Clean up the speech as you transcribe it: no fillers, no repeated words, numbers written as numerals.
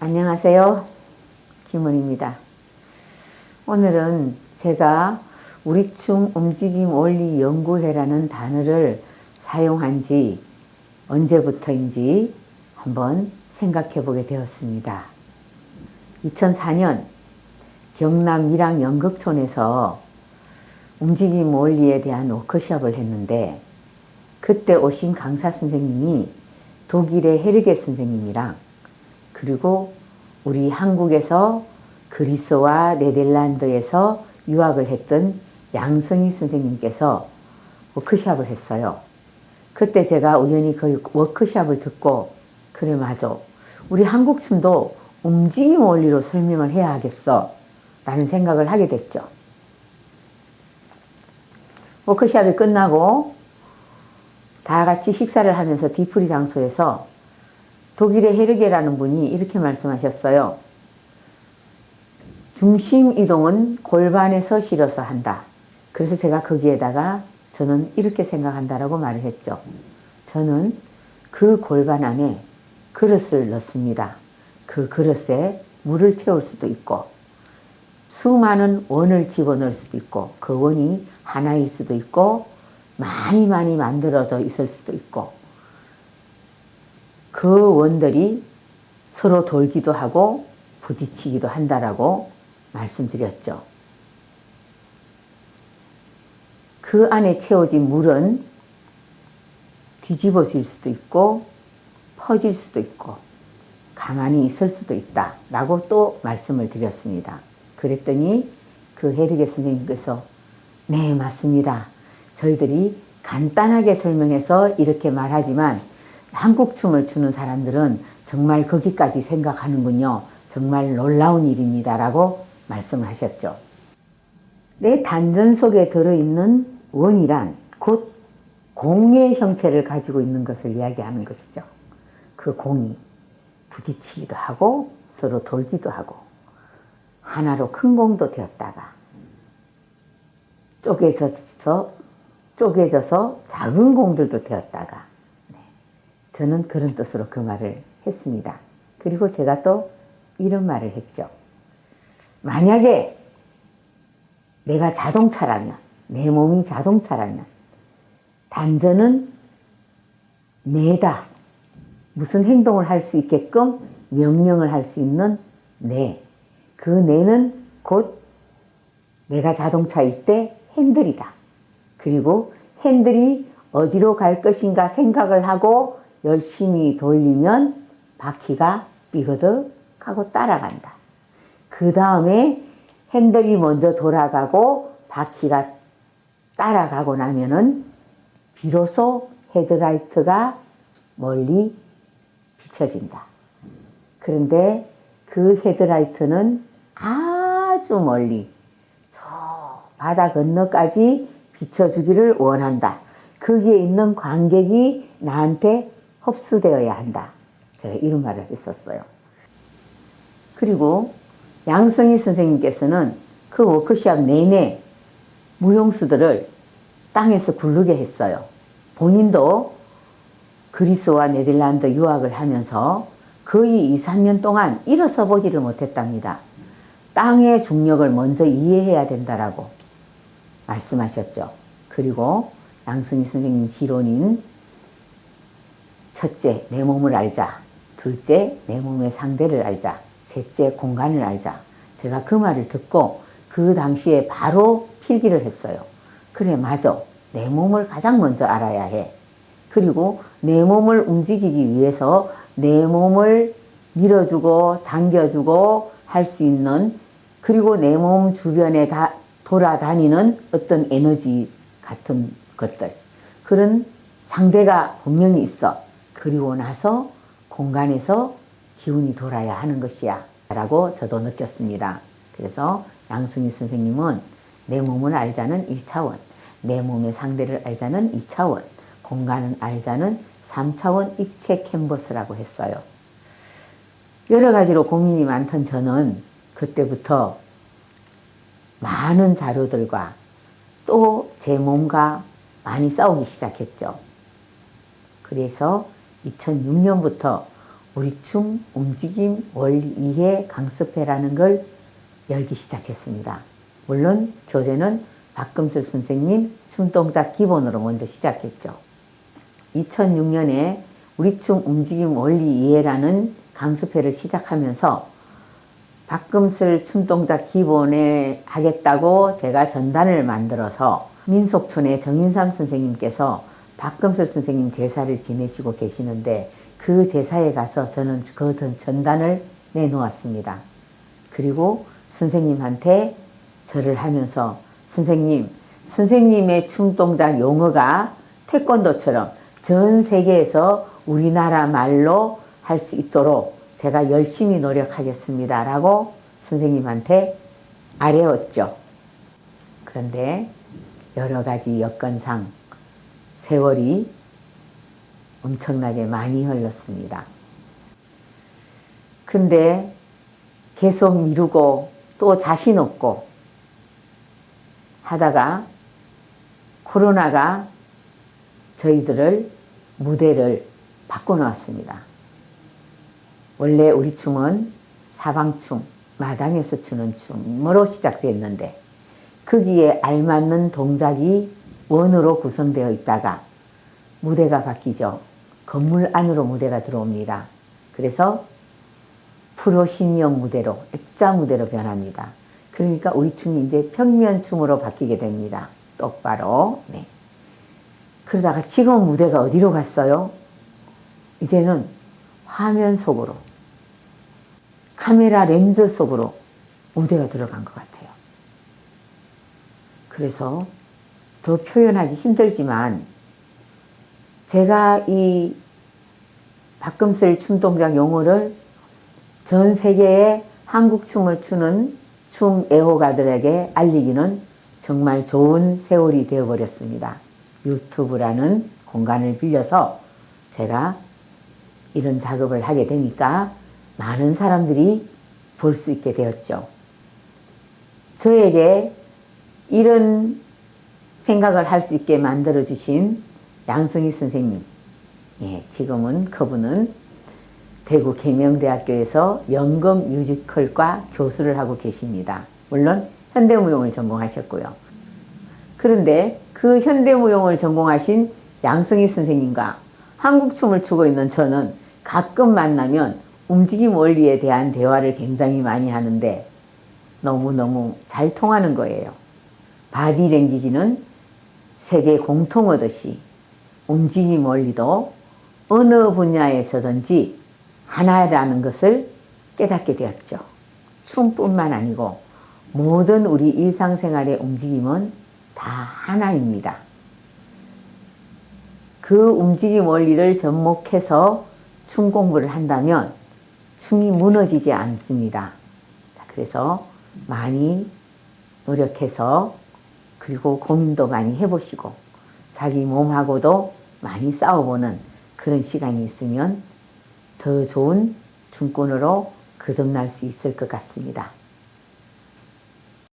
안녕하세요. 김은입니다. 오늘은 제가 우리춤 움직임 원리 연구회라는 단어를 사용한 지 언제부터인지 한번 생각해 보게 되었습니다. 2004년 경남 밀양 연극촌에서 움직임 원리에 대한 워크숍을 했는데, 그때 오신 강사 선생님이 독일의 헤르게 선생님이랑 그리고 우리 한국에서 그리스와 네덜란드에서 유학을 했던 양성희 선생님께서 워크숍을 했어요. 그때 제가 우연히 그 워크숍을 듣고, 그래 맞아, 우리 한국춤도 움직임 원리로 설명을 해야 하겠어 라는 생각을 하게 됐죠. 워크숍이 끝나고 다 같이 식사를 하면서 뒤풀이 장소에서 독일의 헤르게라는 분이 이렇게 말씀하셨어요. 중심 이동은 골반에서 실어서 한다. 그래서 제가 거기에다가 저는 이렇게 생각한다라고 말을 했죠. 저는 그 골반 안에 그릇을 넣습니다. 그 그릇에 물을 채울 수도 있고, 수많은 원을 집어넣을 수도 있고, 그 원이 하나일 수도 있고, 많이 만들어져 있을 수도 있고, 그 원들이 서로 돌기도 하고 부딪히기도 한다라고 말씀드렸죠. 그 안에 채워진 물은 뒤집어질 수도 있고 퍼질 수도 있고 가만히 있을 수도 있다 라고 또 말씀을 드렸습니다. 그랬더니 그 헤르게 선생님께서 네 맞습니다. 저희들이 간단하게 설명해서 이렇게 말하지만 한국 춤을 추는 사람들은 정말 거기까지 생각하는군요. 정말 놀라운 일입니다 라고 말씀을 하셨죠. 내 단전 속에 들어있는 원이란 곧 공의 형태를 가지고 있는 것을 이야기하는 것이죠. 그 공이 부딪히기도 하고 서로 돌기도 하고 하나로 큰 공도 되었다가 쪼개져서 작은 공들도 되었다가, 저는 그런 뜻으로 그 말을 했습니다. 그리고 제가 또 이런 말을 했죠. 만약에 내가 자동차라면, 내 몸이 자동차라면 단전은 내다. 무슨 행동을 할 수 있게끔 명령을 할 수 있는 내. 그 내는 곧 내가 자동차일 때 핸들이다. 그리고 핸들이 어디로 갈 것인가 생각을 하고 열심히 돌리면 바퀴가 삐그덕 하고 따라간다. 그 다음에 핸들이 먼저 돌아가고 바퀴가 따라가고 나면은 비로소 헤드라이트가 멀리 비춰진다. 그런데 그 헤드라이트는 아주 멀리 저 바다 건너까지 비춰주기를 원한다. 거기에 있는 관객이 나한테 흡수되어야 한다. 제가 이런 말을 했었어요. 그리고 양성희 선생님께서는 그 워크숍 내내 무용수들을 땅에서 굴르게 했어요. 본인도 그리스와 네덜란드 유학을 하면서 거의 2, 3년 동안 일어서 보지를 못했답니다. 땅의 중력을 먼저 이해해야 된다라고 말씀하셨죠. 그리고 양성희 선생님 지론인 첫째, 내 몸을 알자. 둘째, 내 몸의 상대를 알자. 셋째, 공간을 알자. 제가 그 말을 듣고 그 당시에 바로 필기를 했어요. 그래 맞아. 내 몸을 가장 먼저 알아야 해. 그리고 내 몸을 움직이기 위해서 내 몸을 밀어주고 당겨주고 할 수 있는, 그리고 내 몸 주변에 다 돌아다니는 어떤 에너지 같은 것들, 그런 상대가 분명히 있어. 그리고 나서 공간에서 기운이 돌아야 하는 것이야 라고 저도 느꼈습니다. 그래서 양성희 선생님은 내 몸을 알자는 1차원, 내 몸의 상대를 알자는 2차원, 공간을 알자는 3차원 입체 캔버스라고 했어요. 여러 가지로 고민이 많던 저는 그때부터 많은 자료들과 또 제 몸과 많이 싸우기 시작했죠. 그래서 2006년부터 우리 춤 움직임 원리 이해 강습회라는 걸 열기 시작했습니다. 물론 교재는 박금슬 선생님 춤동작 기본으로 먼저 시작했죠. 2006년에 우리 춤 움직임 원리 이해라는 강습회를 시작하면서 박금슬 춤동작 기본에 하겠다고 제가 전단을 만들어서 민속촌의 정인삼 선생님께서 박금슬 선생님 제사를 지내시고 계시는데 그 제사에 가서 저는 그 전단을 내놓았습니다. 그리고 선생님한테 절을 하면서 선생님의 춤동작 용어가 태권도처럼 전 세계에서 우리나라 말로 할 수 있도록 제가 열심히 노력하겠습니다 라고 선생님한테 아뢰었죠. 그런데 여러 가지 여건상 세월이 엄청나게 많이 흘렀습니다. 근데 계속 미루고 또 자신 없고 하다가 코로나가 저희들을 무대를 바꿔놓았습니다. 원래 우리 춤은 사방춤, 마당에서 추는 춤으로 시작됐는데 거기에 알맞는 동작이 원으로 구성되어 있다가 무대가 바뀌죠. 건물 안으로 무대가 들어옵니다. 그래서 프로시니엄 무대로, 액자 무대로 변합니다. 그러니까 우리 춤이 이제 평면춤으로 바뀌게 됩니다. 똑바로. 네. 그러다가 지금 무대가 어디로 갔어요? 이제는 화면 속으로, 카메라 렌즈 속으로 무대가 들어간 것 같아요. 그래서 더 표현하기 힘들지만 제가 이 박금슬 춤동작 용어를 전 세계의 한국 춤을 추는 춤 애호가들에게 알리기는 정말 좋은 세월이 되어버렸습니다. 유튜브라는 공간을 빌려서 제가 이런 작업을 하게 되니까 많은 사람들이 볼 수 있게 되었죠. 저에게 이런 생각을 할 수 있게 만들어주신 양승희 선생님, 예, 지금은 그분은 대구 계명대학교에서 연극 뮤지컬과 교수를 하고 계십니다. 물론 현대무용을 전공하셨고요. 그런데 그 현대무용을 전공하신 양승희 선생님과 한국춤을 추고 있는 저는 가끔 만나면 움직임 원리에 대한 대화를 굉장히 많이 하는데 너무너무 잘 통하는 거예요. 바디랭귀지는 세계 공통어듯이 움직임 원리도 어느 분야에서든지 하나라는 것을 깨닫게 되었죠. 춤뿐만 아니고 모든 우리 일상생활의 움직임은 다 하나입니다. 그 움직임 원리를 접목해서 춤 공부를 한다면 춤이 무너지지 않습니다. 그래서 많이 노력해서 그리고 고민도 많이 해보시고 자기 몸하고도 많이 싸워보는 그런 시간이 있으면 더 좋은 춤꾼으로 거듭날 수 있을 것 같습니다.